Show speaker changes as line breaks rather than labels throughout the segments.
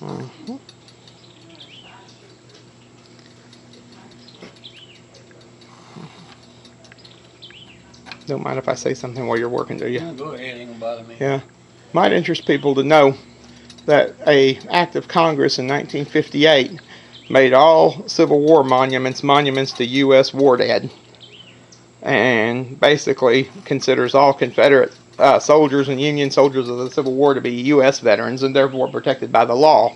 Mm-hmm. Don't mind if I say something while you're working, do you?
No, go ahead, ain't gonna bother me.
Yeah. Might interest people to know that a act of Congress in 1958 made all Civil War monuments to U.S. war dead, and basically considers all Confederate soldiers and Union soldiers of the Civil War to be U.S. veterans and therefore protected by the law,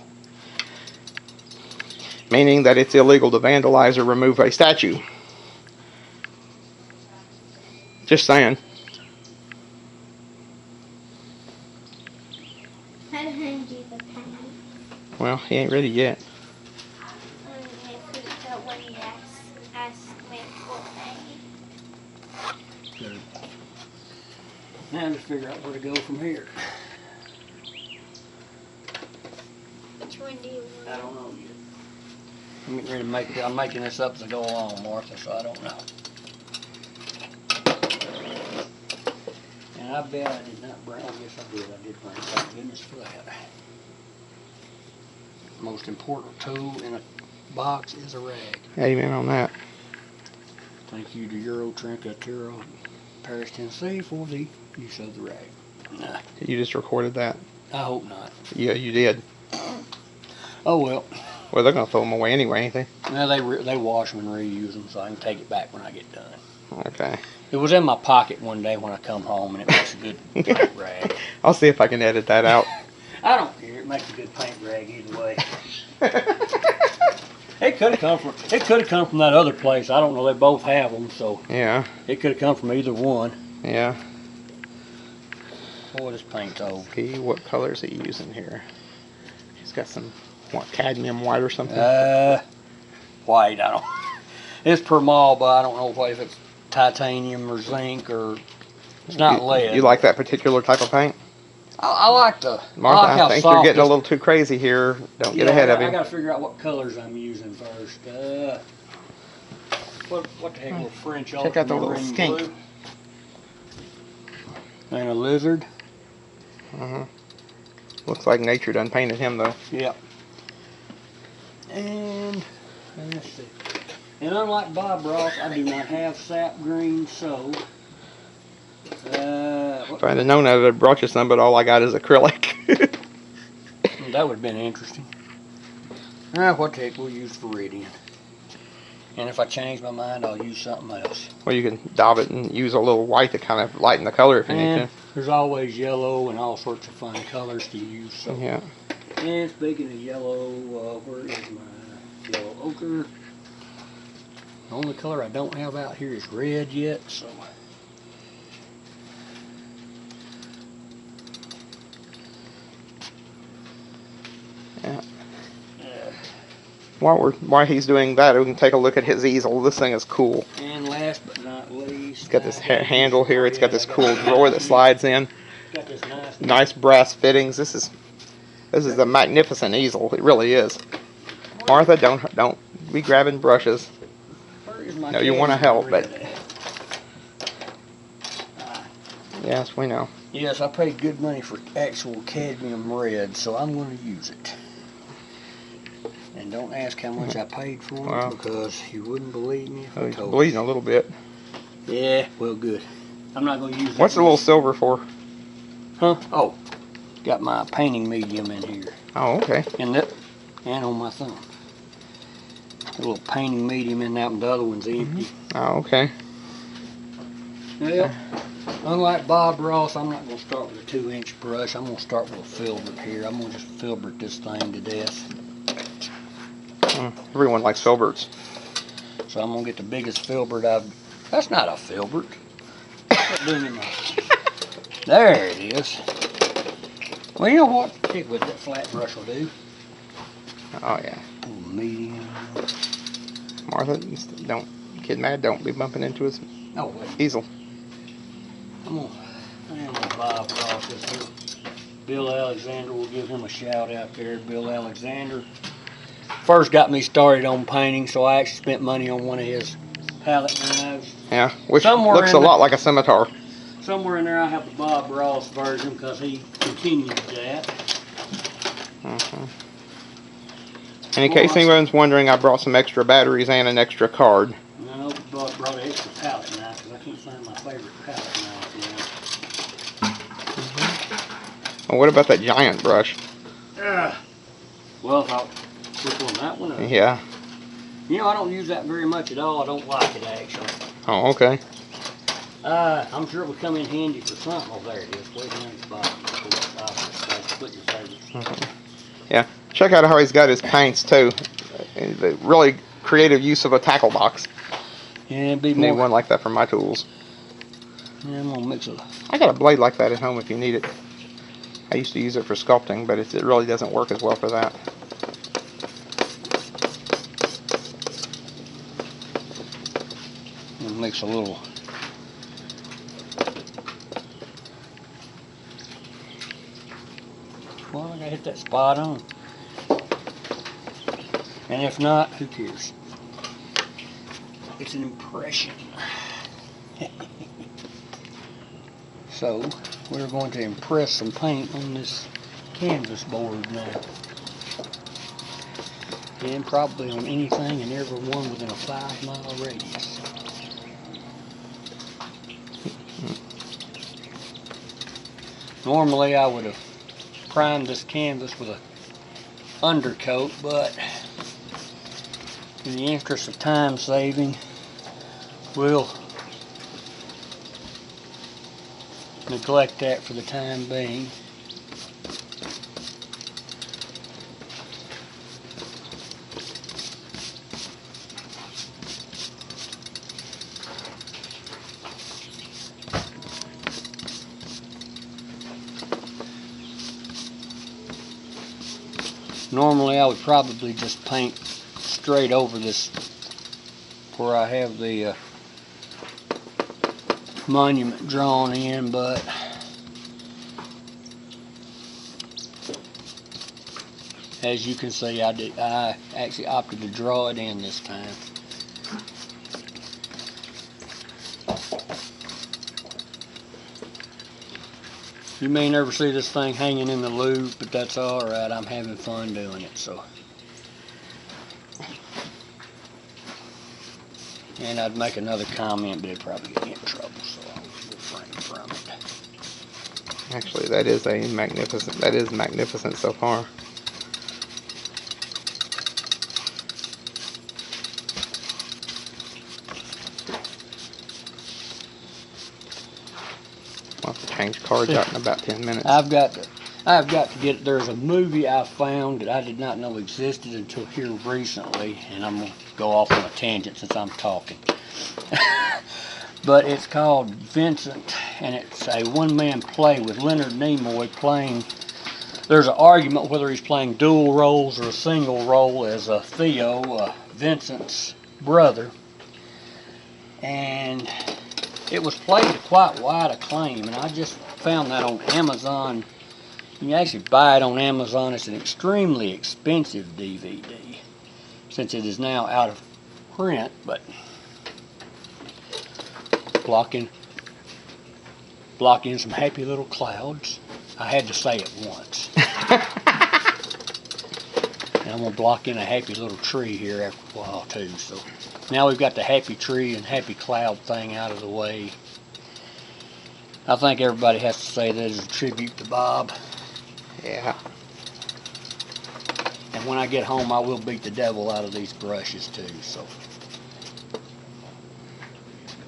meaning that it's illegal to vandalize or remove a statue. Just saying.
I hand you the pen.
Well, he ain't ready yet.
When you asked me for
Good. Now just figure out where to go from here.
which one do you want?
I don't know yet. I'm getting ready to make. I'm making this up as I go along, Martha. So I don't know. And I bet I did not bring. Oh, yes, I did. I did bring. Thank goodness for that. Most important tool in a box is a rag.
Amen on that.
Thank you to Euro Trincatero, Paris, Tennessee, for the use of the rag. Nah,
You just recorded that.
I hope not.
Yeah, you did.
Oh well.
Well, they're gonna throw them away anyway, ain't they?
Now they wash them and reuse them, so I can take it back when I get done.
Okay.
It was in my pocket one day when I come home, and it makes a good paint rag.
I'll see if I can edit that out.
I don't care. It makes a good paint rag either way. It could have come from that other place. I don't know. They both have them, so
Yeah.
it could have come from either one.
Yeah.
Boy, this paint's old.
See what color is he using here? He's got some cadmium white or something.
White. I don't. It's permal, but I don't know if it's titanium or zinc or. It's not lead.
You like that particular type of paint?
I like the.
Martha,
I, like how
I think
soft
you're getting a
this-
little too crazy here. Don't get ahead of him.
I gotta figure out what colors I'm using first. What the heck? Little French
Check out the little
ultramarine
skink.
blue. And a lizard.
Looks like nature done painted him though.
Yep. And let's see. And unlike Bob Ross, I do not have sap green, so.
If I'd have known, I'd have brought you some, but all I got is acrylic.
That would have been interesting. What the heck, we'll use Viridian. And if I change my mind, I'll use something else.
Well, you can daub it and use a little white to kind of lighten the color if you need
And
to.
there's always yellow and all sorts of fun colors to use. So.
Yeah.
And speaking of yellow, where is my yellow ochre? The only color I don't have out here is red yet, so.
Yeah. While he's doing that, we can take a look at his easel. This thing is cool.
And last but not least,
It's got this handle here. It's got this cool drawer that slides in.
got this
Nice brass fittings. This is a magnificent easel. It really is. Martha, don't be grabbing brushes. No, you want to help, but yes, we know.
Yes, I paid good money for actual cadmium red, so I'm going to use it. And don't ask how much I paid for it, because you wouldn't believe me if I
He's
told
bleeding
you.
a little bit.
Yeah, well, good. I'm not going to use it.
What's the little silver for?
Huh? Oh, got my painting medium in here.
Oh, okay.
And on my thumb. A little painting medium in that one. The other one's empty.
Oh, okay.
Well, unlike Bob Ross, I'm not going to start with a 2-inch brush. I'm going to start with a filbert here. I'm going to just filbert this thing to death.
Everyone likes filberts.
So I'm going to get the biggest filbert I've... That's not a filbert. What's that doing in my... There it is. Well, you know what? Heck with that flat brush will do.
Oh, yeah.
Medium.
Martha, don't get mad. Don't be bumping into his easel.
I'm gonna Bob Ross this here. Bill Alexander, will give him a shout out there. Bill Alexander first got me started on painting, so I actually spent money on one of his palette knives.
Yeah, which
Somewhere
looks a lot like a scimitar.
Somewhere in there I have the Bob Ross version because he continued that.
And in case anyone's wondering, I brought some extra batteries and an extra card.
No, brought an extra palette knife because I can't find my favorite palette knife now.
Well, what about that giant brush?
Well, which one, that one?
Yeah.
You know, I don't use that very much at all. I don't like it, actually.
Oh, okay.
I'm sure it would come in handy for something. Oh, there it is. Way down at the bottom. Put your favorites.
Yeah. Check out how he's got his paints, too. The really creative use of a tackle box.
Yeah, it'd be
Need
more.
one like that for my tools.
Yeah, I'm gonna mix it.
I got a blade like that at home if you need it. I used to use it for sculpting, but it really doesn't work as well for that.
I'm gonna mix a little. Well, I gotta hit that spot on. And if not, who cares? It's an impression. So, we're going to impress some paint on this canvas board now. And probably on anything and everyone within a 5-mile radius. Normally I would have primed this canvas with a undercoat, but in the interest of time saving, we'll neglect that for the time being. Normally I would probably just paint straight over this where I have the monument drawn in, but as you can see, I actually opted to draw it in this time. You may never see this thing hanging in the loop, but that's alright. I'm having fun doing it, so. And I'd make another comment, but it'd probably get me in trouble, so I'll refrain from it.
Actually, that is magnificent so far. I'll have to change cards out in about 10 minutes.
I've got to get, there's a movie I found that I did not know existed until here recently, and I'm going to go off on a tangent since I'm talking. But it's called Vincent, and it's a one-man play with Leonard Nimoy playing. There's an argument whether he's playing dual roles or a single role as Theo, Vincent's brother. And it was played to quite wide acclaim, and I just found that on Amazon. You can actually buy it on Amazon. It's an extremely expensive DVD, since it is now out of print, but block in some happy little clouds. I had to say it once. And I'm going to block in a happy little tree here after a while too. So now we've got the happy tree and happy cloud thing out of the way. I think everybody has to say that as a tribute to Bob.
Yeah.
And when I get home, I will beat the devil out of these brushes too. So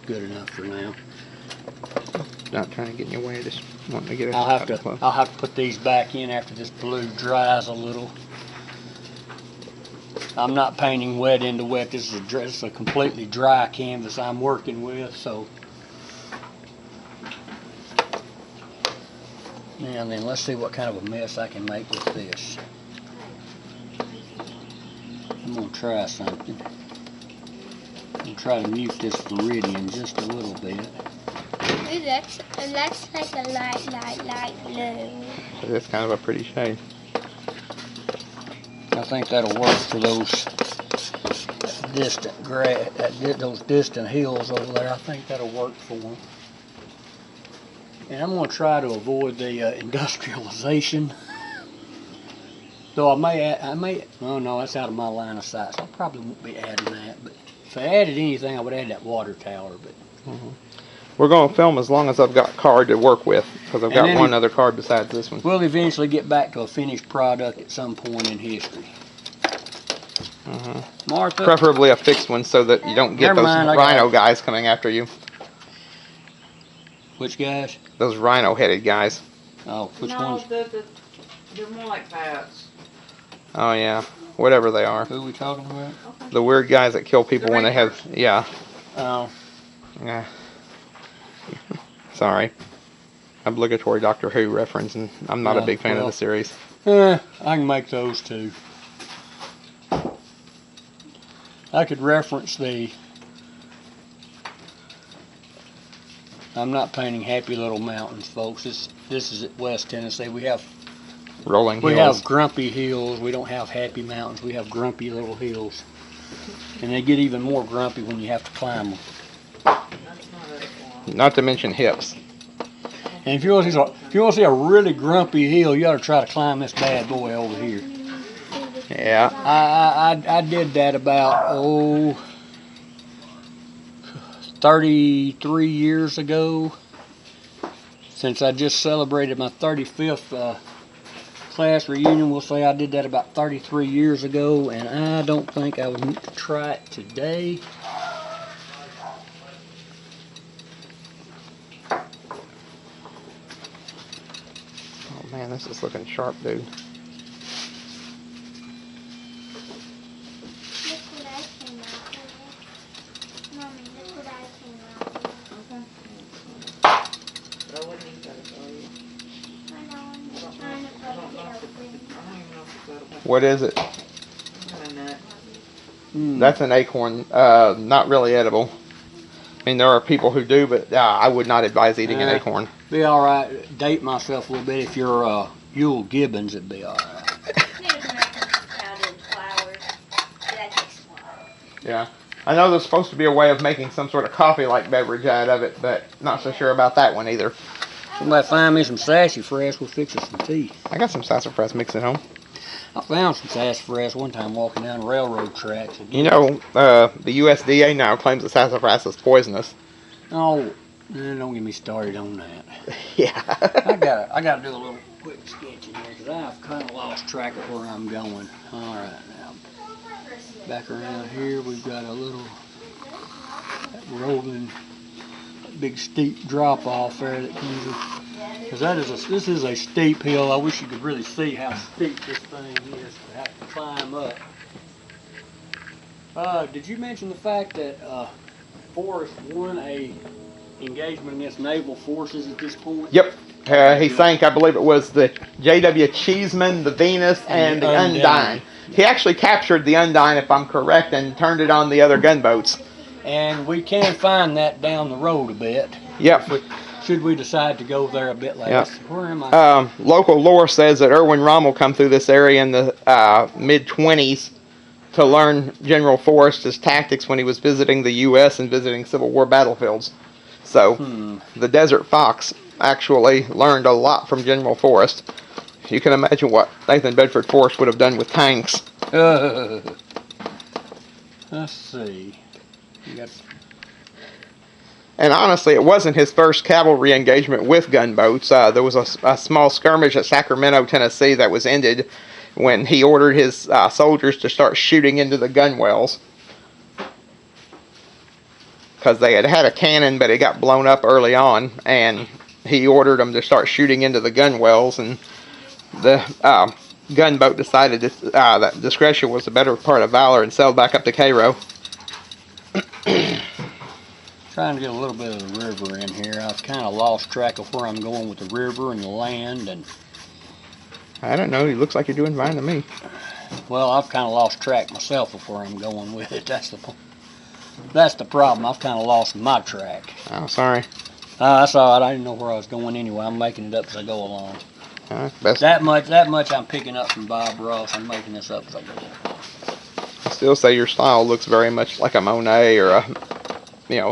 good enough for now.
Not trying to get in your way, just wanting to get it.
I'll have to put these back in after this blue dries a little. I'm not painting wet into wet. This is a completely dry canvas I'm working with, so. And then let's see what kind of a mess I can make with this. I'm gonna try something. I'm gonna try to mute this viridian just a little bit.
It looks like a light blue.
So that's kind of a pretty shade.
I think that'll work for those those distant hills over there. I think that'll work for them. And I'm going to try to avoid the industrialization Though I may, oh no, that's out of my line of sight, so I probably won't be adding that. But if I added anything, I would add that water tower. But
We're going to film as long as I've got card to work with, because I've
And
got
then
one other card besides this one.
we'll eventually get back to a finished product at some point in history. Martha,
Preferably a fixed one so that you don't get
Never
those
mind, I got
rhino
it.
guys coming after you.
which guys?
Those rhino-headed guys.
Oh, which
No,
ones?
they're more like bats.
Oh, yeah. Whatever they are.
Who are we talking about?
Okay.
The weird guys that kill people when they have... Yeah.
Oh,
Yeah. Sorry. Obligatory Doctor Who reference, and I'm not a big fan of the series.
I can make those too. I could reference the. I'm not painting happy little mountains, folks. This is at West Tennessee. We have
Rolling hills.
grumpy hills. We don't have happy mountains. We have grumpy little hills, and they get even more grumpy when you have to climb them.
That's not it.
Not to mention hips.
And if you want to see a really grumpy hill, you ought to try to climb this bad boy over here.
Yeah.
I did that about 33 years ago. Since I just celebrated my 35th class reunion, we'll say I did that about 33 years ago, and I don't think I would need to try it today.
Oh, man, this is looking sharp, dude.
Look what I came out with. Mommy, look what I came out with.
Okay. But I wouldn't even got it for you.
I know, I'm just trying to
I don't
break
know
it
if it,
open.
I don't even know if it's edible.
What is it?
I'm gonna nut.
That's an acorn. Not really edible. I mean, there are people who do, but I would not advise eating an acorn.
Be all right. Date myself a little bit. If you're Yule Gibbons, it'd be all right.
There's nothing found in flowers. That takes a while.
Yeah. I know there's supposed to be a way of making some sort of coffee-like beverage out of it, but not so sure about that one either.
Somebody find me some sassafras. We'll fix us some tea.
I got some sassafras mixed at home.
I found some sassafras one time walking down railroad tracks.
You know, the USDA now claims that sassafras is poisonous.
Oh, don't get me started on that.
Yeah.
I gotta do a little quick sketch in here because I've kind of lost track of where I'm going. All right, now back around here we've got a little rolling, big steep drop off there that comes. Because this is a steep hill. I wish you could really see how steep this thing is to have to climb up. Did you mention the fact that Forrest won a engagement against naval forces at this point?
Yep. He sank, I believe it was the J.W. Cheeseman, the Venus, and the Undine. He actually captured the Undine, if I'm correct, and turned it on the other gunboats.
And we can find that down the road a bit.
Yep.
Should we decide to go there a bit later?
Yep.
Where am I?
Local lore says that Erwin Rommel come through this area in the mid-20s to learn General Forrest's tactics when he was visiting the U.S. and visiting Civil War battlefields. So, the Desert Fox actually learned a lot from General Forrest. You can imagine what Nathan Bedford Forrest would have done with tanks.
Let's see. You got...
And honestly, it wasn't his first cavalry engagement with gunboats. There was a small skirmish at Sacramento, Tennessee that was ended when he ordered his soldiers to start shooting into the gunwales. Because they had had a cannon, but it got blown up early on, and he ordered them to start shooting into the gunwales, and the gunboat decided that discretion was the better part of valor and sailed back up to Cairo.
Trying to get a little bit of the river in here. I've kind of lost track of where I'm going with the river and the land, and
I don't know. He looks like you're doing fine to me.
well, I've kind of lost track myself of where I'm going with it. That's the problem. I've kind of lost my track.
Oh, sorry.
That's all right. I didn't know where I was going anyway. I'm making it up as I go along.
Best.
That much I'm picking up from Bob Ross. I'm making this up as I go along.
I still say your style looks very much like a Monet or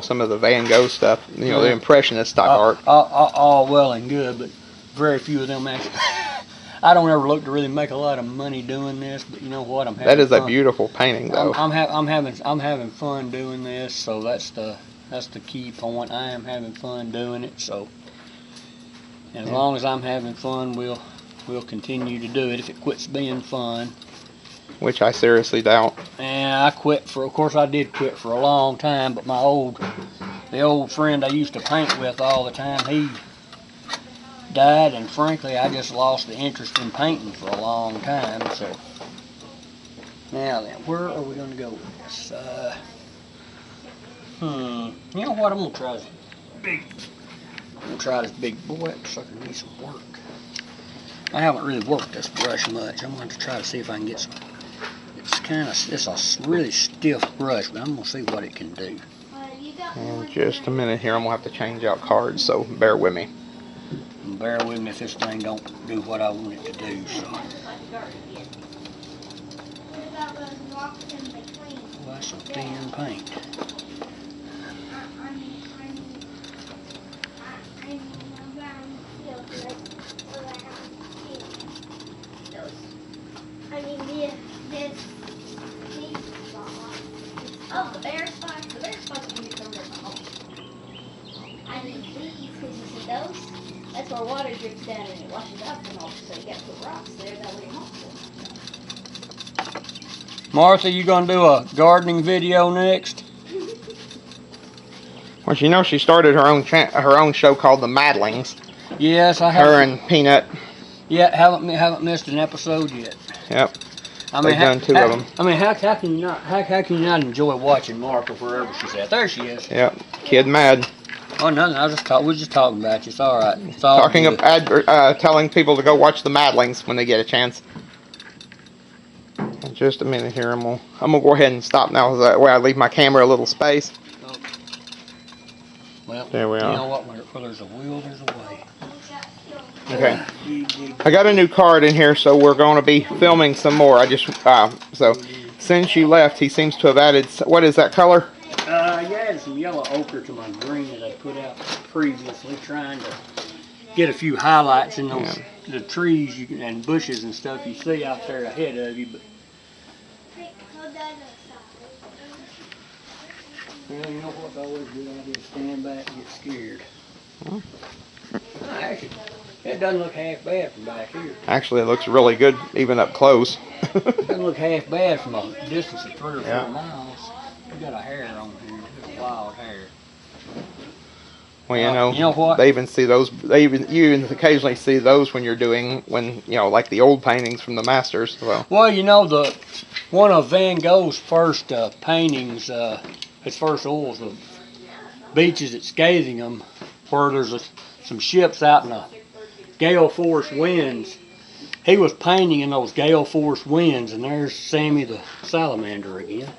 some of the Van Gogh stuff. The Impressionist type art.
All well and good, but very few of them actually. I don't ever look to really make a lot of money doing this, but you know what? I'm having
That is
fun.
a beautiful painting, though.
I'm having fun doing this, so that's the key point. I am having fun doing it, so as long as I'm having fun, we'll continue to do it. If it quits being fun,
Which I seriously doubt.
and I quit for, of course, I did quit for a long time, but the old friend I used to paint with all the time, he died, and frankly, I just lost the interest in painting for a long time. So now then, where are we going to go with this? You know what? I'm gonna try this big boy. That sucker needs some work. I haven't really worked this brush much. I'm going to try to see if I can get some. It's a really stiff brush, but I'm gonna see what it can do.
In just a minute here, I'm going to have to change out cards, so bear with me.
And bear with me if this thing don't do what I want it to do. So. Well, that's some thin paint.
Oh, the bare spots. The bare spots when you come to the home. I need these because you see those? That's where water drips down and it washes up and all. So you got to put rocks there. That way it won't.
Martha, you gonna do a gardening video next?
Well, you know, she started her own show called The Madlings.
Yes, I
Her
have.
and Peanut.
Yeah, haven't missed an episode yet.
Yep.
I mean,
They've done two of them.
I mean, how can you not enjoy watching Martha wherever she's at? There she is.
Yep. Kid Mad.
Oh, nothing. We're just talking about you. It's all right. It's all
Talking
good.
of telling people to go watch The Madlings when they get a chance. In just a minute here, I'm gonna go ahead and stop now. That way I leave my camera a little space.
Oh. Well,
There we are.
You know what? Where there's a will, there's a way.
Okay. I got a new card in here, so we're going to be filming some more. So since you left, he seems to have added. What is that color?
You added some yellow ochre to my green that I put out previously, trying to get a few highlights in those the trees and bushes and stuff you see out there ahead of you. But well, you know what's always a good idea? Stand back and get scared. Actually, it doesn't look half bad from back here.
Actually, it looks really good, even up close.
It doesn't look half bad from a distance of 3 or 4
Yeah.
miles. You got a hair on here, just wild hair.
Well,
You know what?
They even see those. You even occasionally see those when you're doing like the old paintings from the masters.
Well, one of Van Gogh's first paintings, his first oils of beaches at Scathingham, where there's some ships out in the gale force winds. He was painting in those gale force winds, and there's Sammy the salamander again.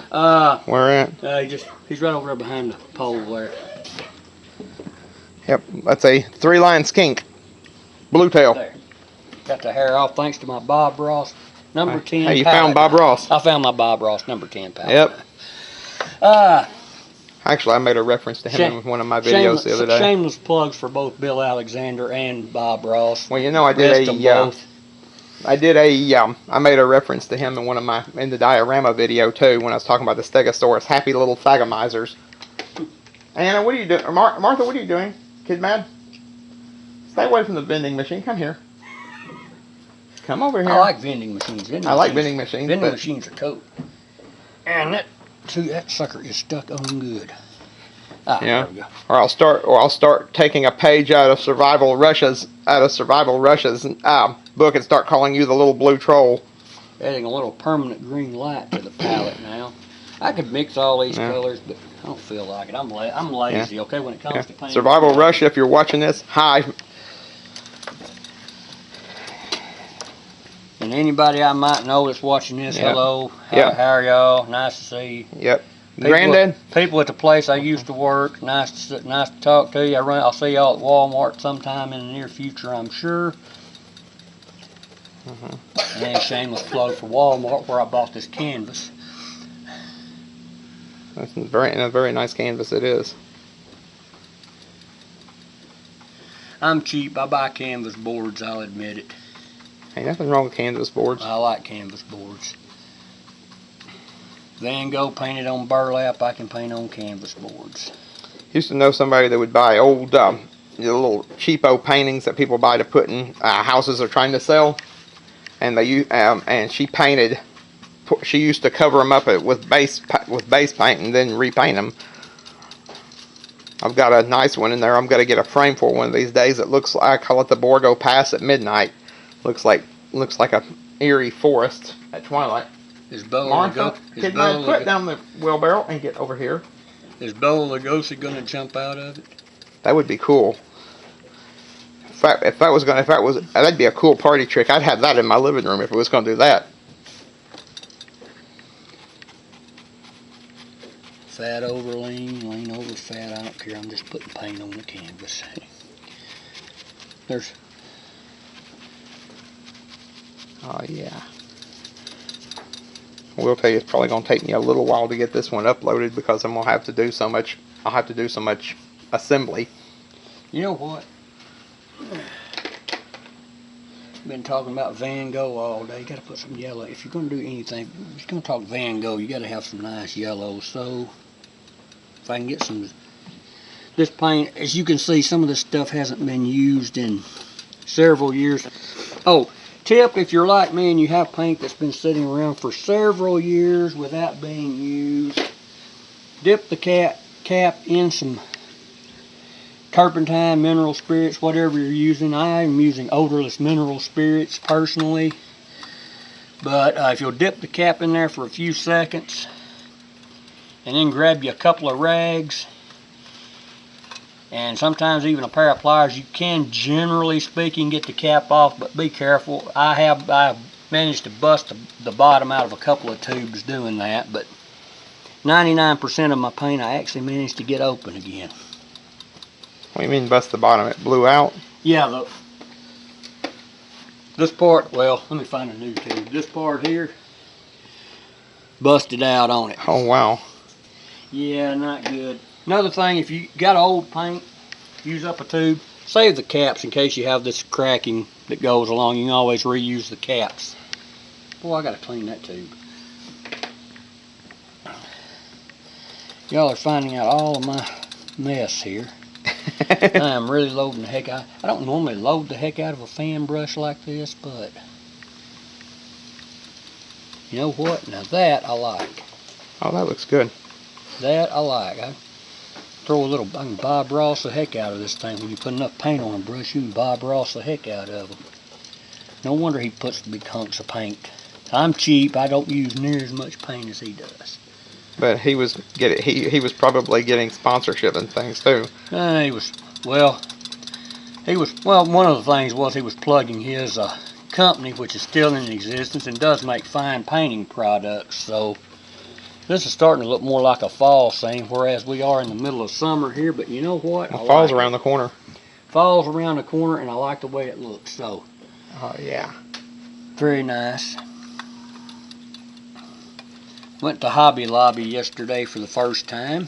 Where at?
He's right over there behind the pole there.
Yep, that's a 3-line skink, blue tail.
There. Got the hair off thanks to my Bob Ross number 10
Hey, you
palette.
found Bob Ross.
I found my Bob Ross number 10 palette.
Yep. Actually, I made a reference to him in one of my videos the other day.
Shameless plugs for both Bill Alexander and Bob Ross.
Well, I made a reference to him in the diorama video too, when I was talking about the Stegosaurus, happy little thagamizers. Anna, what are you doing? Martha, what are you doing? Kid Mad? Stay away from the vending machine. Come here. Come over here.
I like vending machines.
Vending machines.
Vending machines are cool. And that sucker is stuck on good.
Yeah.
There we go.
Or I'll start taking a page out of Survival Russia's book and start calling you the little blue troll.
Adding a little permanent green light to the palette now. I could mix all these colors, but I don't feel like it. I'm lazy, okay, when it comes to painting.
Survival Russia, if you're watching this, hi.
And anybody I might know that's watching this, hello. How are y'all? Nice to see you.
Yep. Granddad?
People at the place I used to work, nice to talk to you. I'll see y'all at Walmart sometime in the near future, I'm sure. And then shameless plug for Walmart, where I bought this canvas.
That's a very nice canvas it is.
I'm cheap. I buy canvas boards, I'll admit it.
Ain't nothing wrong with canvas boards.
I like canvas boards. Van Gogh painted on burlap. I can paint on canvas boards.
Used to know somebody that would buy old, little cheapo paintings that people buy to put in houses they're trying to sell, and and she painted. She used to cover them up with base paint and then repaint them. I've got a nice one in there. I'm going to get a frame for one of these days. It looks like, I call it the Borgo Pass at midnight. Looks like a eerie forest at twilight.
Is Bo
Martha, can I put down the wheelbarrow and get over here?
Is Bela Lugosi going to jump out of it?
That would be cool. That'd be a cool party trick. I'd have that in my living room if it was going to do that.
Fat over lean, lean over fat. I don't care. I'm just putting paint on the canvas. There's.
Oh yeah. I will tell you, it's probably going to take me a little while to get this one uploaded because I'm going to have to do so much. I'll have to do so much assembly.
You know what? Been talking about Van Gogh all day. You got to put some yellow. If you're going to do anything, if you're going to talk Van Gogh, you got to have some nice yellow. So if I can get some, this paint, as you can see, some of this stuff hasn't been used in several years. Oh, tip, if you're like me and you have paint that's been sitting around for several years without being used, dip the cap in some turpentine, mineral spirits, whatever you're using. I'm using odorless mineral spirits personally, but if you'll dip the cap in there for a few seconds and then grab you a couple of rags and sometimes even a pair of pliers, you can, generally speaking, get the cap off, but be careful. I managed to bust the bottom out of a couple of tubes doing that, but 99% of my paint I actually managed to get open again.
What do you mean bust the bottom? It blew out?
Yeah, this part, well, let me find a new tube. This part here, busted out on it.
Oh, wow.
Yeah, not good. Another thing, if you got old paint, use up a tube, save the caps in case you have this cracking that goes along. You can always reuse the caps. Boy, I gotta clean that tube. Y'all are finding out all of my mess here. I am really loading the heck out. I don't normally load the heck out of a fan brush like this, but you know what? Now that I like.
Oh, that looks good.
That I like. I can Bob Ross the heck out of this thing. When you put enough paint on a brush, you can Bob Ross the heck out of them. No wonder he puts big hunks of paint. I'm cheap. I don't use near as much paint as he does.
But he was probably getting sponsorship and things too.
One of the things was he was plugging his company, which is still in existence and does make fine painting products. So this is starting to look more like a fall scene, whereas we are in the middle of summer here. But you know what?
Well, fall's around the corner.
Fall's around the corner, and I like the way it looks. So,
oh yeah,
very nice. Went to Hobby Lobby yesterday for the first time.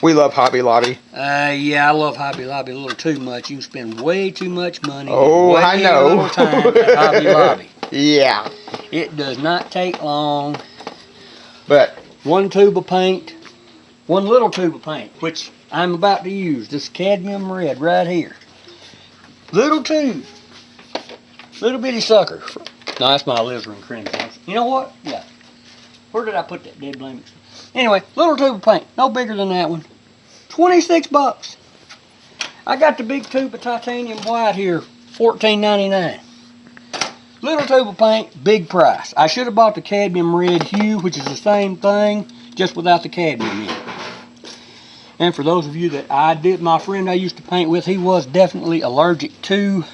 We love Hobby Lobby.
Yeah, I love Hobby Lobby a little too much. You can spend way too much money.
Oh, I know.
Little time at Hobby Lobby.
Yeah.
It does not take long.
But
one little tube of paint, which I'm about to use. This cadmium red right here. Little tube. Little bitty sucker. No, that's my alizarin crimson. You know what? Yeah. Where did I put that dead blame? Anyway, little tube of paint, no bigger than that one. $26. I got the big tube of titanium white here, $14.99. Little tube of paint, big price. I should have bought the cadmium red hue, which is the same thing, just without the cadmium in it. And for those of you that my friend I used to paint with, he was definitely allergic to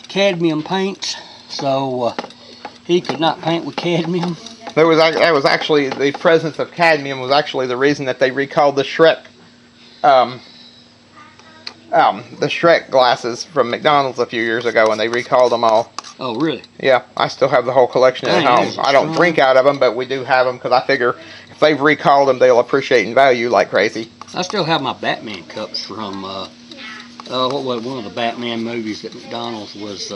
cadmium paints, so he could not paint with cadmium.
that was actually the presence of cadmium was actually the reason that they recalled the Shrek glasses from McDonald's a few years ago, and they recalled them all.
Oh, really?
Yeah, I still have the whole collection at home. I don't drink out of them, but we do have them because I figure if they've recalled them, they'll appreciate in value like crazy.
I still have my Batman cups from what was one of the Batman movies that McDonald's was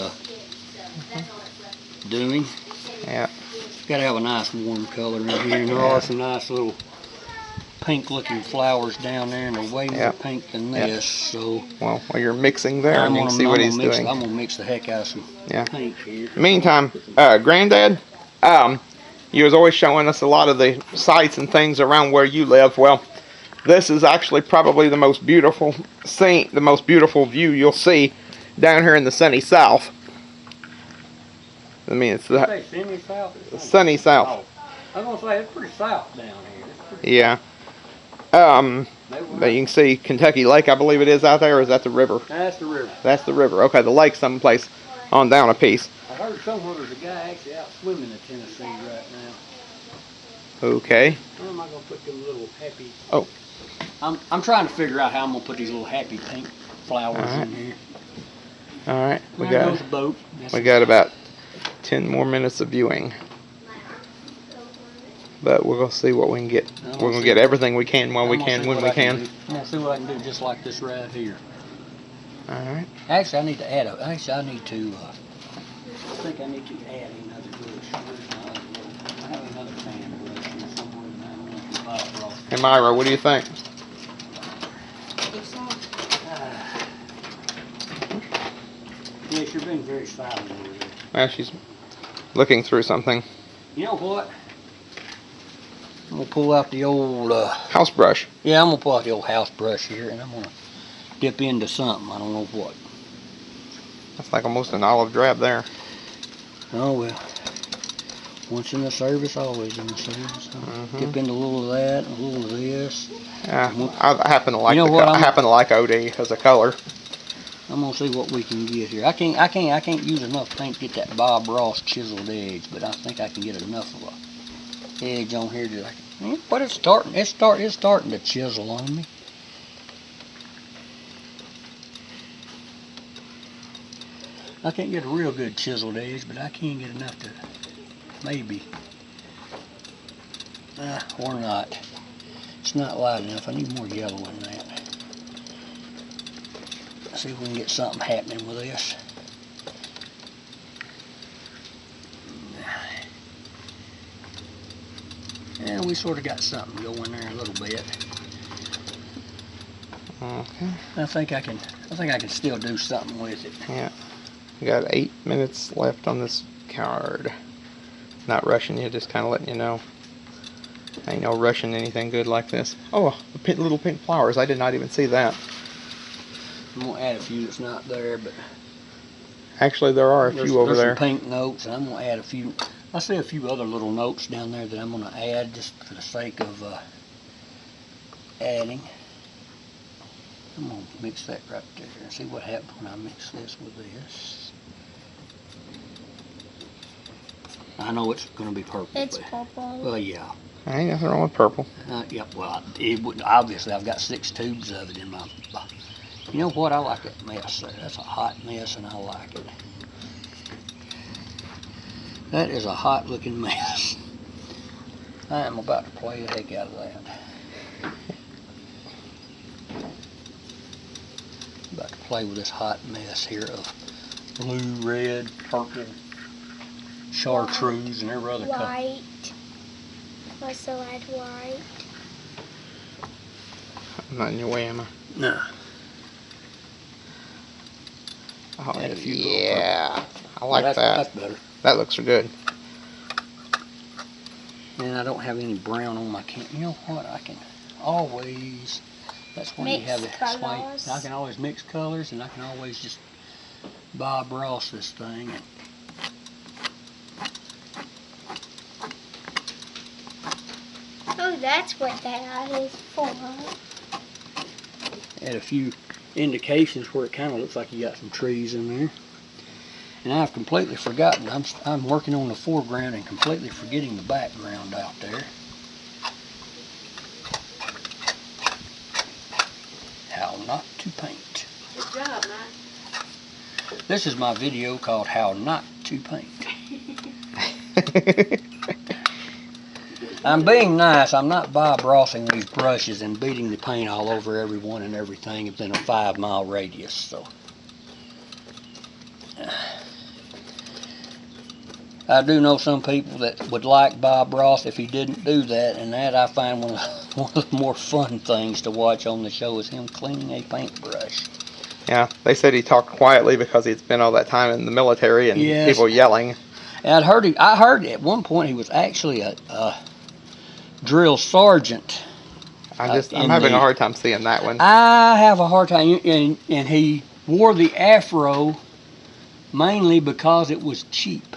doing.
Yeah.
Got to have a nice warm color in here, and there are some nice little pink-looking flowers down there, and they're way more pink than this. So,
well, while you're mixing there, you can see what he's doing.
I'm gonna mix the heck out of some pink here.
Meantime, Granddad, you was always showing us a lot of the sights and things around where you live. Well, this is actually probably the most beautiful scene, the most beautiful view you'll see down here in the sunny South. I mean, it's the sunny South.
Oh, I was gonna say it's pretty south down here.
Yeah. But you can see Kentucky Lake, I believe it is out there, or is that the river?
That's the river.
That's the river. Okay, the lake's someplace on down a piece.
I heard somewhere there's a guy actually out swimming in Tennessee right now.
Okay.
Where am I gonna put them little happy?
Oh.
I'm trying to figure out how I'm gonna put these little happy pink flowers in here.
All right. We
There
got.
goes the boat.
We got about 10 more minutes of viewing. But we're gonna see what we can get. We're gonna get everything we can while we can when we can.
I'm gonna see what I can do, just like this right here.
All right.
Actually, I need to add a. Actually, I need to. I think I need to add another brush. I have another fan brush here somewhere.
Hey Myra, what do you think?
Yes, you're being very silent over there.
Well, she's looking through something.
You know what? I'm gonna pull out the old
house brush.
Yeah, I'm gonna pull out the old house brush here, and I'm gonna dip into something. I don't know what.
That's like almost an olive drab there.
Oh well. Once in the service, always in the service. Dip into a little of that, a little of this.
Yeah, I happen to like.
You know what?
I happen to like OD as a color.
I'm gonna see what we can get here. I can't use enough paint to get that Bob Ross chiseled edge, but I think I can get enough of a edge on here that I can. But it's starting to chisel on me. I can't get a real good chiseled edge, but I can get enough to maybe, or not. It's not light enough. I need more yellow in that. See if we can get something happening with this. Yeah, we sort of got something going there a little bit.
Okay.
I think I can still do something with it.
Yeah. We got 8 minutes left on this card. Not rushing you, just kind of letting you know. Ain't no rushing anything good like this. Oh, the little pink flowers. I did not even see that.
I'm gonna add a few that's not there, but
actually there are a few over there.
There's some pink notes, and I'm gonna add a few. I see a few other little notes down there that I'm gonna add just for the sake of adding. I'm gonna mix that right there and see what happens when I mix this with this. I know it's gonna be purple.
It's purple.
Well, yeah.
Ain't nothing wrong with purple.
Yep. Well, it would obviously I've got 6 tubes of it in my. You know what? I like that mess there. That's a hot mess, and I like it. That is a hot looking mess. I am about to play the heck out of that. About to play with this hot mess here of blue, red, purple, chartreuse, and every other color.
White. Also add white.
I'm not in your way, am I?
No.
Oh, yeah. I like that.
That's better.
That looks good.
And I don't have any brown on my can. You know what? I can always. That's when you have it. I can always mix colors, and I can always just Bob Ross this thing.
Oh, that's what that is for.
Add a few indications where it kind of looks like you got some trees in there. And I've completely forgotten. I'm working on the foreground and completely forgetting the background out there. How not to paint.
Good job, Matt.
This is my video called How Not to Paint. I'm being nice. I'm not Bob Rossing these brushes and beating the paint all over everyone and everything within a 5-mile radius. So I do know some people that would like Bob Ross if he didn't do that, and that I find one of the more fun things to watch on the show is him cleaning a paintbrush.
Yeah, they said he talked quietly because he'd spent all that time in the military and
Yes.
people yelling.
And I heard at one point he was actually a drill sergeant.
I'm having a hard time seeing that one.
I have a hard time, and he wore the afro mainly because it was cheap,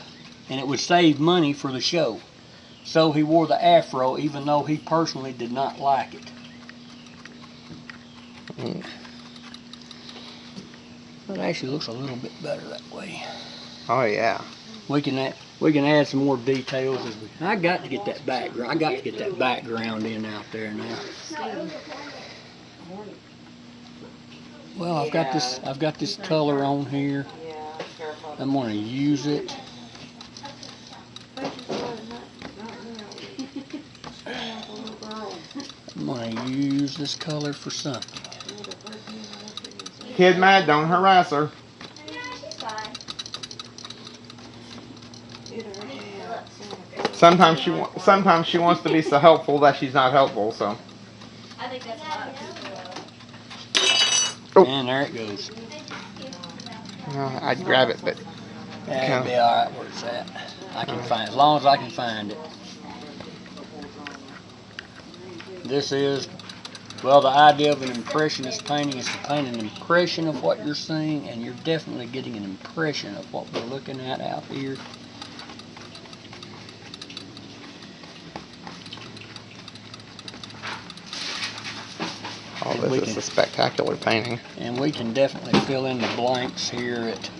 and it would save money for the show. So he wore the afro even though he personally did not like it. But it actually looks a little bit better that way.
Oh yeah.
We can add some more details as we. I got to get that background. I got to get that background in out there now. Well, I've got this color on here. I'm going to use it. I'm going to use this color for something.
Kid mad, don't harass her. Sometimes she wants to be so helpful that she's not helpful. So.
I think that's hot.
Oh.
And there it goes.
I'd grab it, but.
That'd be all right where it's at. I can find, as long as I can find it. This is, well, the idea of an impressionist painting is to paint an impression of what you're seeing, and you're definitely getting an impression of what we're looking at out here.
Oh, this is a spectacular painting.
And we can definitely fill in the blanks here at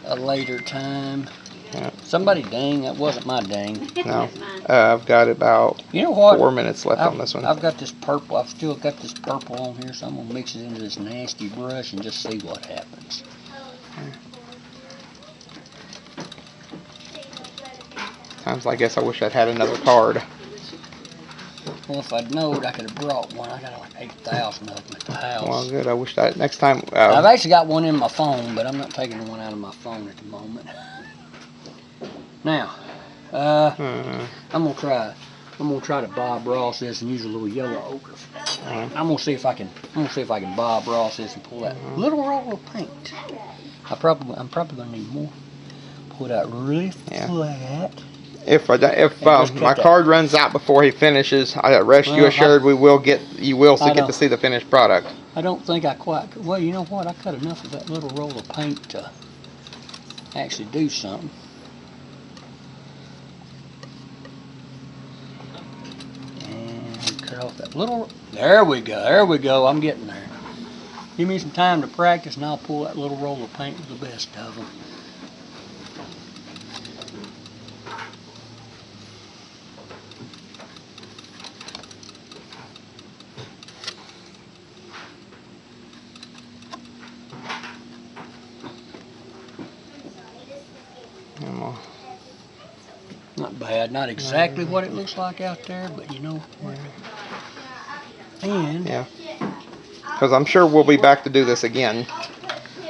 a later time.
Yeah.
Somebody dang, that wasn't my dang.
No, I've got about 4 minutes left on this one.
I've got this purple, I've still got this purple on here, so I'm going to mix it into this nasty brush and just see what happens.
Times I guess I wish I'd had another card.
Well, if I'd known, I could have brought one. I got like 8,000 of them at the house.
Well, good. I wish that next time.
I've actually got one in my phone, but I'm not taking one out of my phone at the moment. Now, I'm gonna try to Bob Ross this and use a little yellow ochre. I'm gonna see if I can Bob Ross this and pull that little roll of paint. I'm probably gonna need more. Pull that really flat.
If my card runs out before he finishes, I rest you assured you will get to see the finished product.
I don't think I quite. Well, you know what? I cut enough of that little roll of paint to actually do something. And cut off that little. There we go. There we go. I'm getting there. Give me some time to practice, and I'll pull that little roll of paint with the best of them. Not bad, not exactly what it looks like out there, but you know what? And
because I'm sure we'll be back to do this again.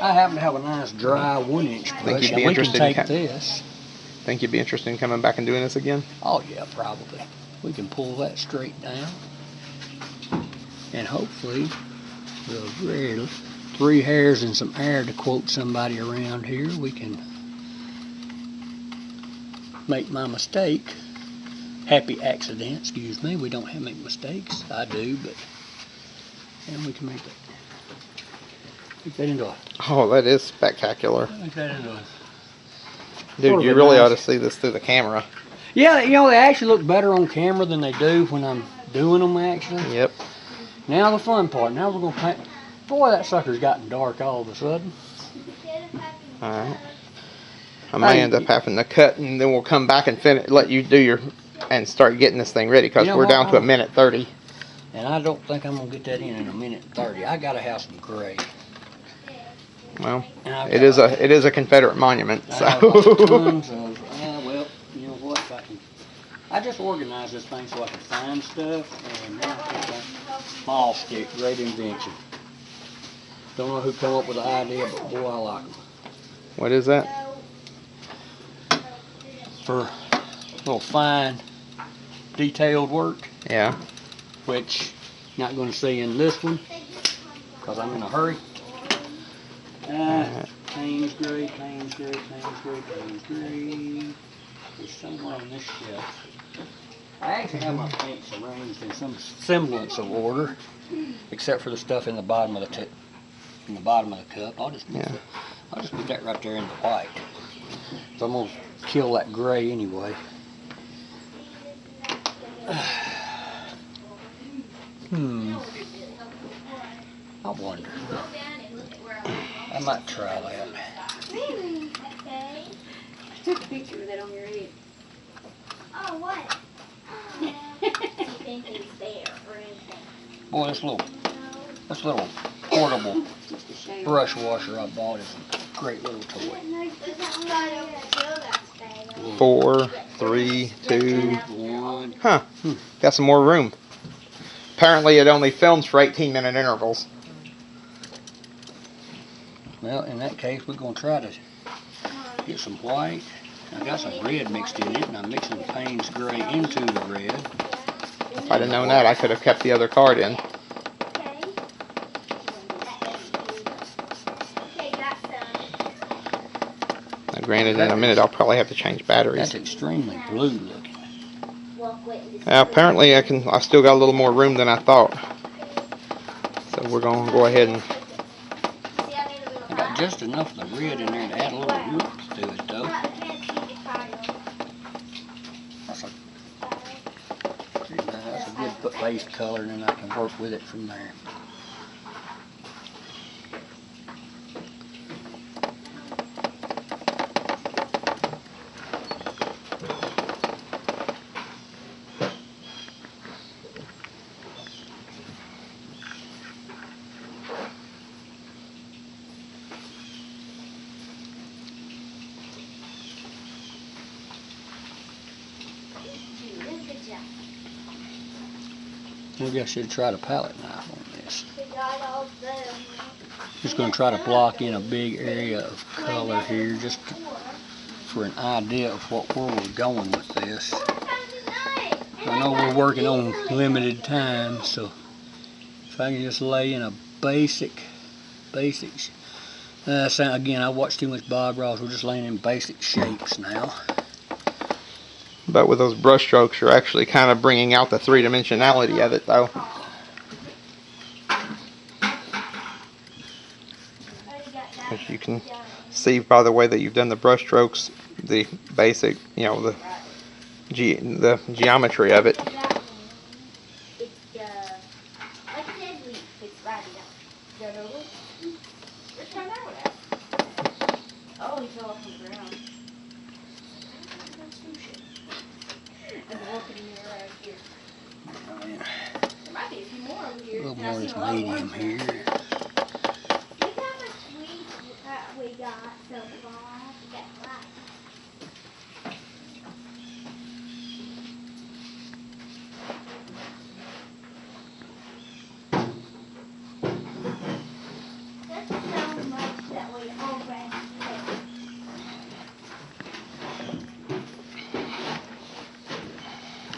I happen to have a nice dry 1-inch brush, and we can take this.
Think you'd be interested in coming back and doing this again?
Oh yeah, probably. We can pull that straight down, and hopefully, the 3 hairs and some air, to quote somebody around here, we can make my mistake. Happy accident, excuse me. We don't make mistakes. I do, but and we can make that into a.
Oh, that is spectacular.
Make that into a.
Dude, you really ought to see this through the camera.
Yeah, you know, they actually look better on camera than they do when I'm doing them, actually.
Yep.
Now the fun part. Now we're going to paint. Boy, that sucker's gotten dark all of a sudden.
Alright. I may end up having to cut, and then we'll come back and let you do and start getting this thing ready, because we're down to 1:30.
And I don't think I'm going to get that in 1:30. I got to have some gray.
Well, it is a Confederate monument, so.
Tons of, well, you know what? I just organized this thing so I could find stuff, and now I got small stick, great invention. Don't know who came up with the idea, but boy, I like them.
What is that?
for little fine, detailed work,
Yeah.
which you're not going to see in this one because I'm in a hurry. Payne's gray, Payne's gray, Payne's gray, Payne's gray. It's somewhere on this shelf. I actually have my paints arranged in some semblance of order, except for the stuff in the bottom of the cup. I'll just put that right there in the white. So I'm gonna kill that gray anyway. I wonder. I might try that.
Really? Okay.
I took a picture of that on your head.
Oh, what? Do you think it's there or anything?
Boy, this little portable
Just a shame.
brush washer I bought is a great little toy.
4, 3, 2.
1.
Huh. Got some more room. Apparently it only films for 18-minute intervals.
Well, in that case, we're going to try to get some white. I got some red mixed in it, and I'm mixing Payne's gray into the red.
If I'd have known that, I could have kept the other card in. Now, granted, in a minute, I'll probably have to change batteries.
That's extremely blue looking.
Apparently, I still got a little more room than I thought. So we're going to go ahead and...
I got just enough of the red in there to add a little look to it, though. That's a good base color, and then I can work with it from there. Maybe I should try the palette knife on this. Just going to try to block in a big area of color here, just for an idea of where we're going with this. I know we're working on limited time, so if I can just lay in a basics. Again, I watched too much Bob Ross. We're just laying in basic shapes now.
But with those brush strokes, you're actually kind of bringing out the three-dimensionality of it, though. As you can see by the way that you've done the brush strokes, the basic, the geometry of it.
Oh, he fell off the ground. I'm walking in there right here. There might be a few more over
A
here.
little more of this medium here.
Look how much we got so far. That's right. That's so much that we already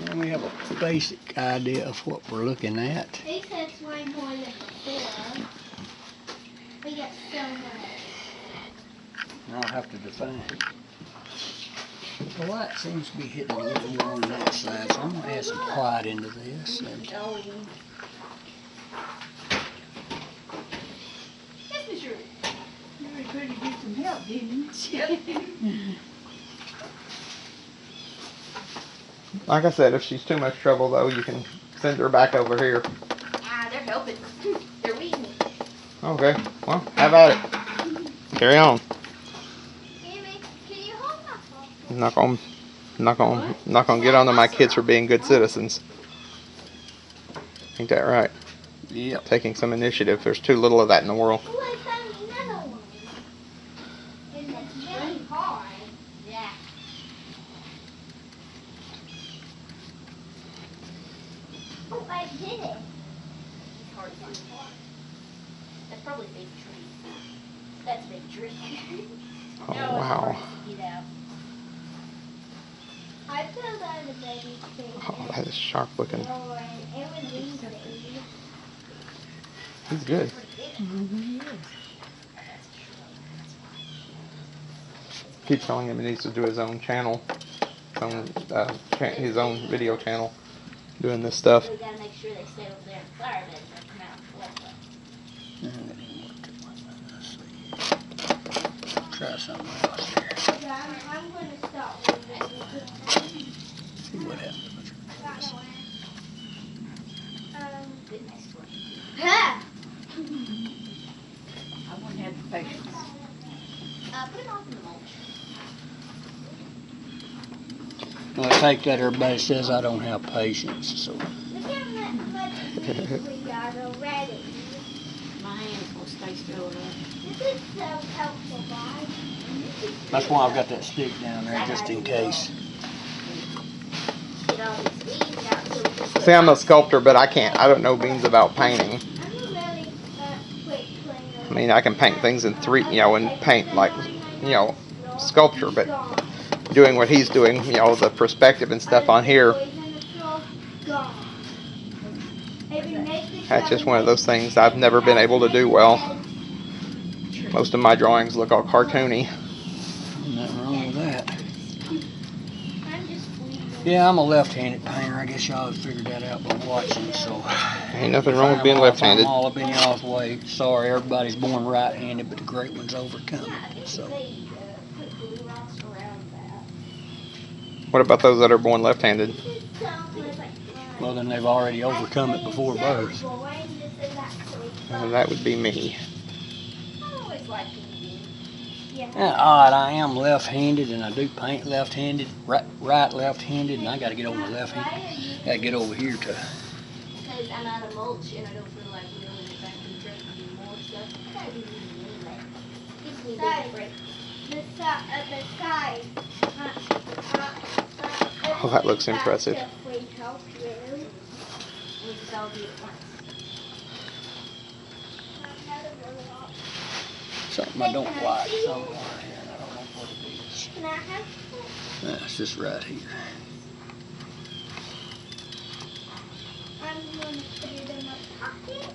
did.
And we have a basic idea of what we're looking at.
He said it's way more than before. We got so much.
Now I'll have to define. The light seems to be hitting a little more on that side, so I'm going to add some white into this.
Oh, yes, Miss Shirley. You were trying to get some help, didn't you?
Like I said, if she's too much trouble, though, you can send her back over here.
Ah, they're helping. They're weeding.
Okay, well, how about it? Carry on.
Amy, can you hold my phone?
Not gonna get onto my kids for being good citizens. Ain't that right?
Yep.
Taking some initiative. There's too little of that in the world.
Oh, I found another one. And it's really hard. Yeah. Oh, I did it.
It's hard to find. That's probably a big tree. That's a big tree.
Oh, wow.
Get out.
I filled out the baby's cake.
Oh, that is sharp looking.
And it was easy.
He's good. Keep telling him he needs to do his own channel, his own video channel, doing this stuff.
We gotta make sure they stay over there in the flower bed and come out and collect them.
Try something else here.
I'm gonna stop with this.
See what happens.
Good next one.
I wouldn't have the patience.
Put them off in the mulch.
Well, I take that everybody says I don't have patience, so.
Look how much meat we got already.
My hands will stay still enough.
This is so helpful, guys.
That's why I've got that stick down there, just in case.
Get all these weeds out so we can
See, I'm a sculptor, but I don't know beans about painting.
I'm a really quick cleaner.
I mean, I can paint things in and paint like, sculpture, but doing what he's doing, the perspective and stuff on here, that's just one of those things I've never been able to do well. Most of my drawings look all cartoony.
Nothing wrong with that. Yeah, I'm a left-handed painter. I guess y'all have figured that out by watching, so.
Ain't nothing wrong with being left-handed.
I'm all up in y'all's way. Sorry, everybody's born right-handed, but the great ones overcome it, so.
What about those that are born left-handed?
Well, then they've already overcome it before birth.
And that would be me.
Yeah, odd, I am left-handed, and I do paint left-handed, right left-handed, and I got to get over the left-handed. Got to get over here to.
Because I'm out of mulch and I don't feel like doing it back in the truck and do more stuff. I gotta do it anyway. Gives me a big break. The side.
Oh, that looks impressive.
We help you. We just all do it once.
Something I don't like somewhere here, and I don't know what it is.
Can I have it?
That's just right here.
I'm going to put it in my pocket.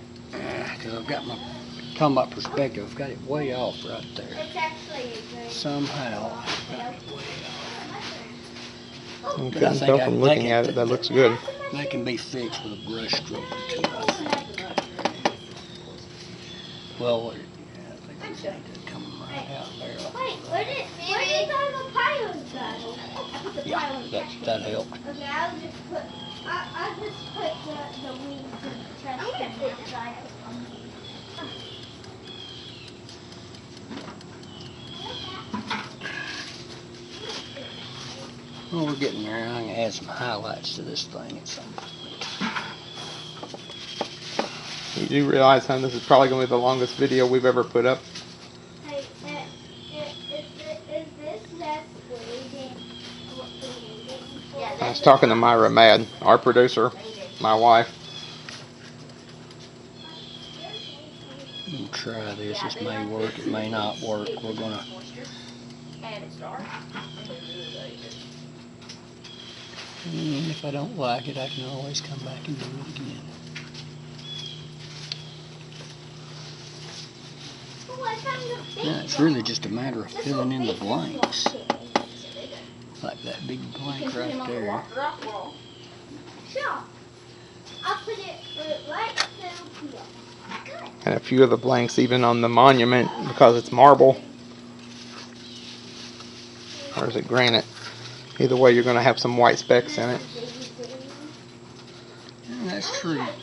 Because I've got talking about perspective, I've got it way off right there.
It's actually a good.
Somehow, I've got it way off.
You couldn't tell from looking at it, that looks good.
That can be fixed with a brush stroke or two, I think. Well, yeah, I think we need to come right out there.
Wait, where did all the piles go? I put the
Yeah,
pile in the trash.
that helped.
Okay, I'll just put the weeds in the trash can outside.
Well, we're getting there. I'm going to add some highlights to this thing at some point.
You do realize, hon, this is probably going to be the longest video we've ever put up.
Hey, is this less weed than what we needed? Yeah,
I was talking to Myra Mad, our producer, my wife.
We'll try this. This may work. It may not work. We're going to. And if I don't like it, I can always come back and do it again. Yeah, it's really just a matter of filling in the blanks. Like that big blank right there.
Sure. I'll put it right through here. Good.
And a few of the blanks even on the monument because it's marble. Or is it granite? Either way, you're going to have some white specks in it.
Yeah, that's true. Matter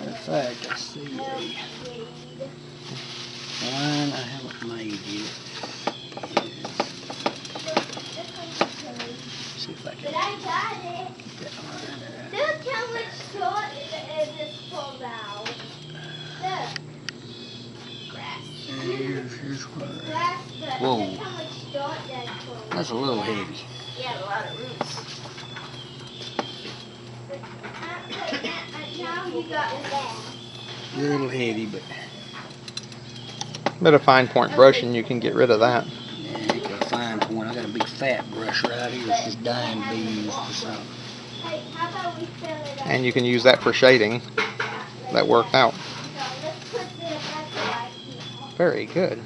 of fact, I see a line I haven't made yet. See if I can
But I got it.
get that line there.
Look how much salt this pulled out. Look. Grass.
Here's where.
Grass, but
Whoa.
look how much salt that pulled out.
That's a little heavy.
Yeah, a lot of roots. Now you got that.
A little heavy, but
But a fine point brush and you can get rid of that.
yeah, I got a fine point. I got a big fat brush right here. It's just dying to be used for something.
Hey, how about we fill it up?
And you can use that for shading. That worked out.
So let's put the bucket right here.
Very good.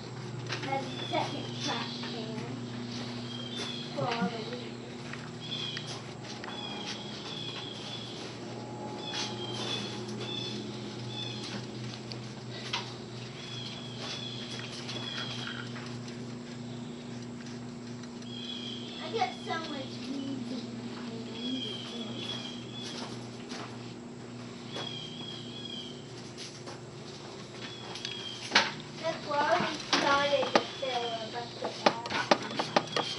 As the second trash can. For all the weeds. I got so much weeds in my hands. That's why we started to fill a bucket up.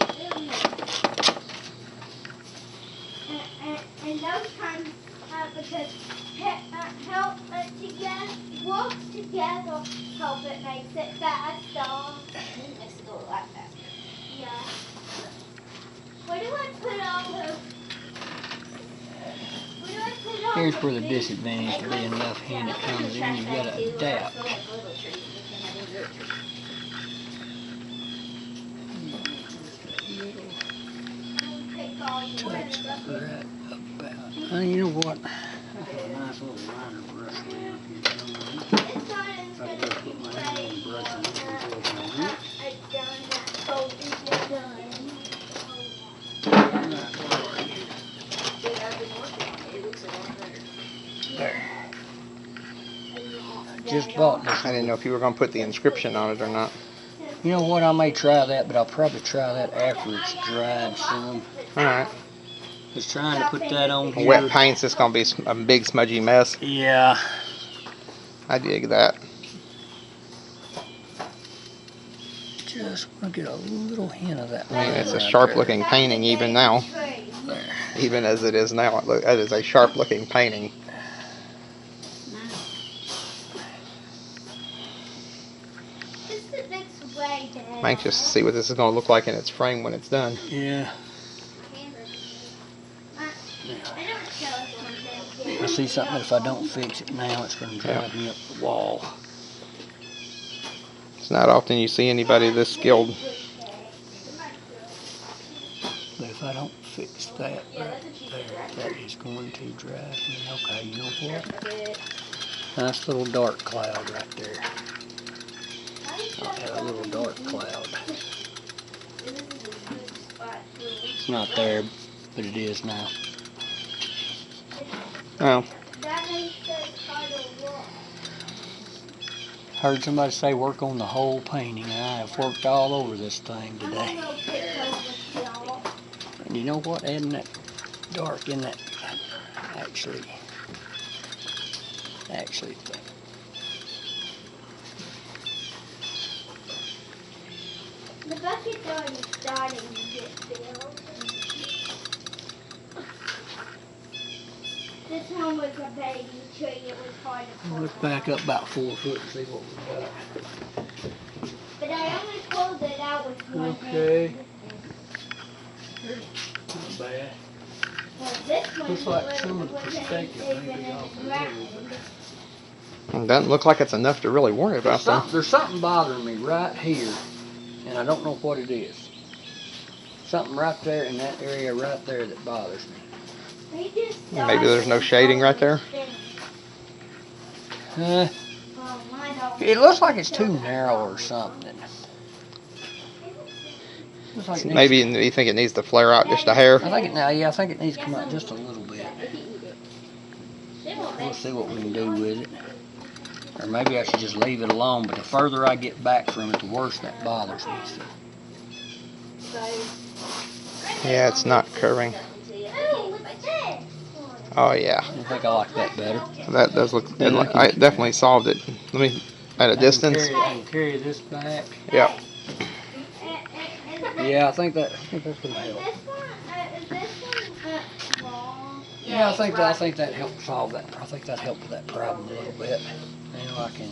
And those times, because help it together, works together, help it makes it faster.
It makes it go a lot faster.
Yeah. Where do I put all the? Where do I put all
Here's
the
where the
big-
disadvantage to being left-handed comes in. You gotta adapt.
Like little trees, we can have any little trees.
Take all the
Touch
water bucket.
right about. You know what? I have a nice little liner brush around here somewhere.
This one is
I
gonna
just
be
put my hand on
ready
the brush and
for
it will go down.
I've done that folding is done.
Dude, I've been working on it. It looks a lot better.
There. Just bought this.
I didn't know if you were going to put the inscription on it or not.
You know what? I may try that, but I'll probably try that after it's dried some.
Alright.
Was trying to put that on here.
Wet paint's just going to be a big smudgy mess.
Yeah.
I dig that.
Just want to get a little hint of that.
I mean, it's a
right
sharp
there.
looking painting even now.
There.
Even as it is now, it is a sharp looking painting.
This looks way better.
I'm anxious to see what this is going to look like in its frame when it's done.
Yeah.
I don't show something.
I see something that if I don't fix it now, it's going to drive me up the wall.
It's not often you see anybody this skilled.
But if I don't fix that right there, that is going to drive me. Okay, you know what? Nice little dark cloud right there. I'll have a little dark cloud. It's not there, but it is now.
Oh,
That makes it harder to walk.
Heard somebody say work on the whole painting, and I have worked all over this thing
I'm
today.
gonna go pick over y'all.
And you know what? Adding that dark in that actually.
The bucket's already starting to get filled. This one was a baby tree. It was hard to pull.
Look back up about 4 foot and see what we got.
But I only pulled it out with one
Okay.
hand.
Not bad.
Well, this one's
Looks like
a little
some of the
bit
perspective
even
may be
in
off
the
a little
ground.
it doesn't look like it's enough to really worry about though.
There's something bothering me right here, and I don't know what it is. Something right there in that area right there that bothers me.
They just
Maybe there's no shading right there.
Uh,
Oh, mine don't.
it looks like it's too narrow or something. Looks like it needs-
Maybe you think it needs to flare out just a hair.
I think it needs to come out just a little bit. We'll see what we can do with it. Or maybe I should just leave it alone, but the further I get back from it, the worse that bothers me.
Yeah, it's not curving.
Oh, what's this?
Oh yeah,
I think I like that better.
that does look. I definitely solved it. Let me at a distance.
I can carry this back.
Yep.
Yeah, I think that's gonna
Is
help.
this one wrong?
Yeah, I think that helped solve that. I think that helped with that problem a little bit. Now I can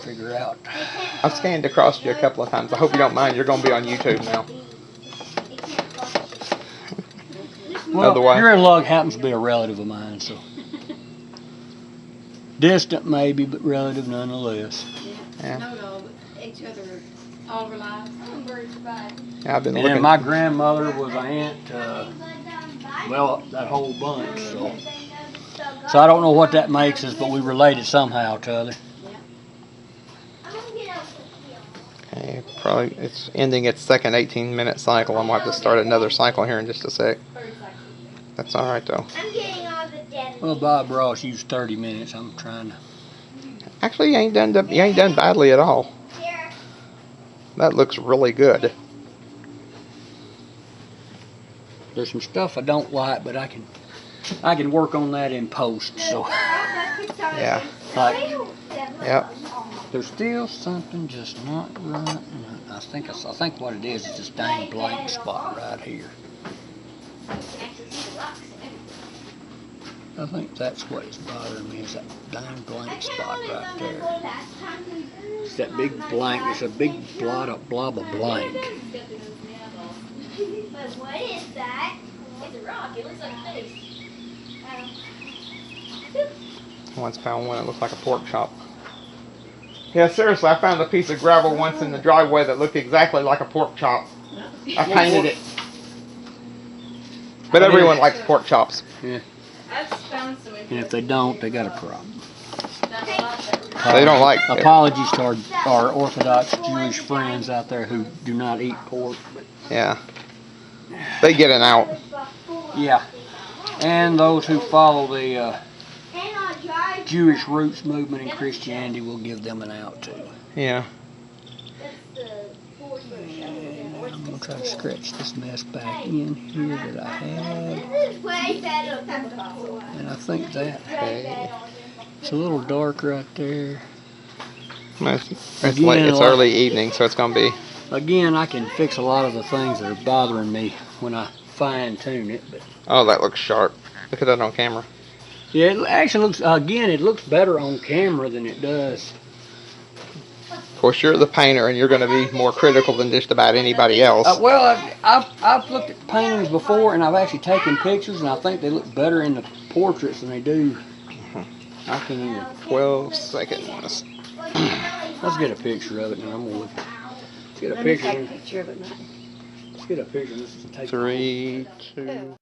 figure out.
I've scanned across you a couple of times. I hope you don't mind. You're going to be on YouTube now.
Well,
Otherwise-
your lug happens to be a relative of mine, so distant maybe, but relative nonetheless.
Yeah.
No, but each other All of our lives. Some birds survive.
Yeah, I've been
And
looking.
then my grandmother was an aunt, well, that whole bunch, so. So I don't know what that makes us, but we related somehow to other.
Okay, probably it's ending its second 18-minute cycle. I'm gonna have to start another cycle here in just a sec. That's all right though.
I'm getting all the dead.
Well, Bob Ross used 30 minutes. I'm trying to.
Actually, you ain't done badly at all.
Here.
That looks really good.
There's some stuff I don't like, but I can work on that in post. So,
Yeah.
like,
Yep.
there's still something just not right. And I think what it is this dang blank spot right here. I think that's what's bothering me is that dang blank spot right there. It's that big blank. It's a big blob of blank.
But what is that? It's a rock. It looks like a face.
I once found one that looked like a pork chop. Yeah, seriously, I found a piece of gravel once in the driveway that looked exactly like a pork chop. I painted it. But everyone likes pork chops.
Yeah.
I've found some.
And if they don't, they got a problem.
They don't like it.
Apologies to our Orthodox Jewish friends out there who do not eat pork. But
Yeah. They get an out.
yeah. And those who follow the Jewish roots movement in Christianity will give them an out too.
Yeah.
And I'm going to try to scratch this mess back in here that I had.
This is way better.
And I think that it's a little dark right there.
It's late. It's early evening, so it's gonna be.
Again, I can fix a lot of the things that are bothering me when I fine tune it. But
Oh, that looks sharp. Look at that on camera.
yeah, it actually looks. Again, it looks better on camera than it does.
Of course, you're the painter, and you're going to be more critical than just about anybody else.
Well, I've looked at paintings before, and I've actually taken pictures, and I think they look better in the portraits than they do. I can't even.
12 seconds.
Let's get a picture of it, and I'm gonna look. Let's get a
Let me
picture.
take a picture of it now.
Let's get a picture. Let's take
3, 2.